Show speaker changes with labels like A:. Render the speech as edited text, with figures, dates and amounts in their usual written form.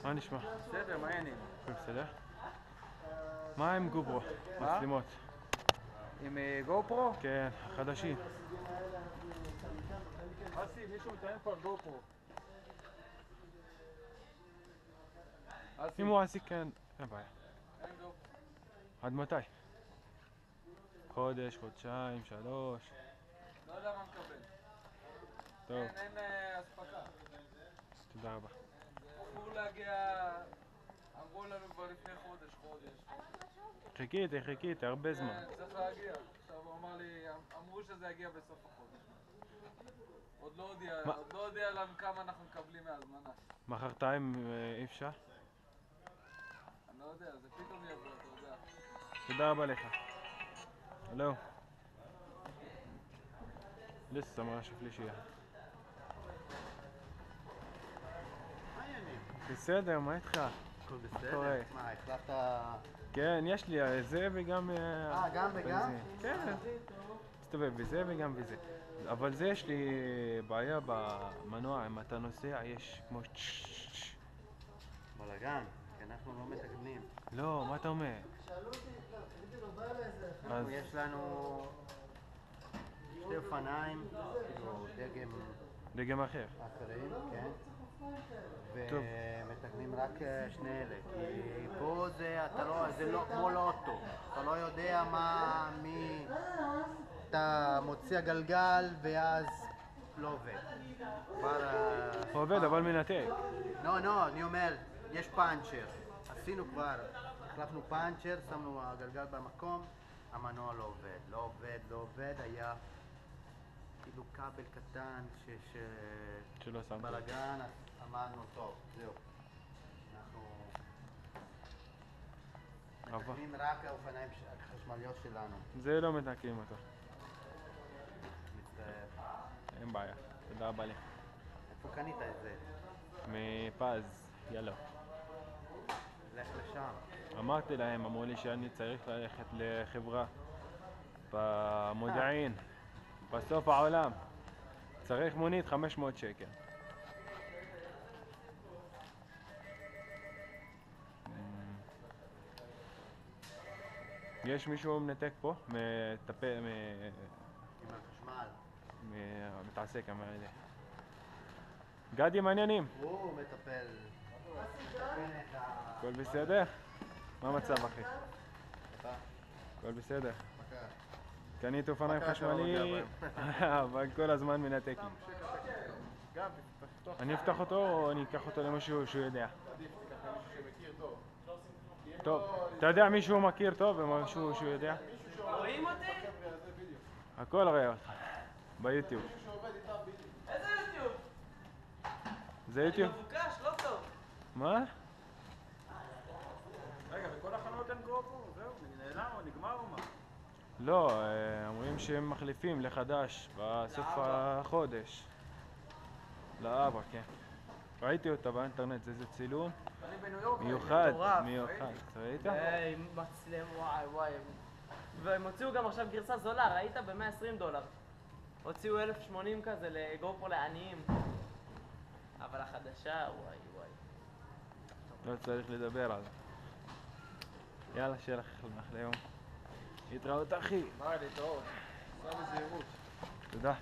A: מה נשמע?
B: בסדר, מה העניינים?
A: בסדר? מה עם גופרו? מצלמות?
B: עם גופרו?
A: כן, חדשים.
B: אסי, מישהו מתאם פה על גופרו.
A: אם הוא עסק כן, אין בעיה.
B: אין גופרו.
A: עד מתי? חודש, חודשיים, 3?
B: לא יודע מה מקבל.
A: טוב,
B: אין אספקה.
A: תודה רבה.
B: אמור להגיע... אמרו לנו כבר לפני חודש.
A: חיכיתי, הרבה זמן.
B: צריך להגיע. עכשיו הוא אמר לי, אמרו שזה יגיע בסוף החודש. עוד לא הודיע לנו כמה אנחנו מקבלים מהזמנה.
A: מחרתיים אי אפשר?
B: אני לא יודע, זה פתאום יבוא, אתה יודע.
A: תודה רבה לך. הלו. לסה מה שפלישייה. בסדר, מה איתך?
C: הכל בסדר? מה, החלפת...
A: כן, יש לי זה וגם...
C: גם וגם?
A: כן, מסתובב בזה וגם בזה. אבל זה יש לי בעיה במנוע, אם אתה נוסע יש כמו
C: בלגן, כי אנחנו לא מתקנים.
A: לא, מה אתה אומר?
C: יש לנו שתי אופניים, כאילו
A: דגם אחר.
C: אחרים, כן. ומתקנים רק שני אלה, כי פה זה לא כמו לאוטו, אתה לא יודע אתה מוציא הגלגל ואז לא עובד.
A: הוא עובד אבל מנתק.
C: לא, אני אומר, יש פאנצ'ר, עשינו כבר, החלפנו פאנצ'ר, שמנו הגלגל במקום, המנוע לא עובד, היה כאילו כבל קטן
A: שלא שמת.
C: בלגן, אמרנו טוב, זהו. אנחנו מתקנים רק האופניים החשמליות שלנו.
A: זה לא מתקנים אותו.
C: מצטער.
A: אין בעיה, תודה רבה לי.
C: איפה קנית את זה?
A: מפז, יאללה.
C: לך לשם.
A: אמרתי להם, אמרו לי שאני צריך ללכת לחברה במודיעין, בסוף העולם. צריך מונית 500 שקל. יש מישהו מנתק פה? מטפל,
C: עם החשמל.
A: מתעסק עם האלה. גדי, מעניינים?
C: הוא מטפל.
A: הכל בסדר? מה המצב אחי? הכל בסדר? קנית אופניים חשמליים, אבל כל הזמן מנתקים. אני אפתח אותו או אני אקח אותו למשהו שהוא יודע? טוב, אתה יודע מישהו מכיר טוב ומשהו שהוא יודע?
B: רואים אותי?
A: הכל רואה אותך, ביוטיוב.
B: איזה יוטיוב?
A: זה יוטיוב?
B: אני מבוקש, לא טוב.
A: מה?
B: רגע, בכל החנות אין גופרו? זהו, נעלם או נגמר או מה?
A: לא, אומרים שהם מחליפים לחדש בסוף החודש. לאבא, כן. ראיתי אותה באינטרנט, זה צילום מיוחד, ראית?
D: עם מצלם, וואי. והם הוציאו גם עכשיו גרסה זולה, ראית? ב$120. הוציאו 1080 כזה לגופרו לעניים. אבל החדשה, וואי.
A: לא צריך לדבר על זה. יאללה, שיהיה לך אחלה יום. להתראות אחי.
B: ביי, להתראות. סע בזהירות.
A: תודה.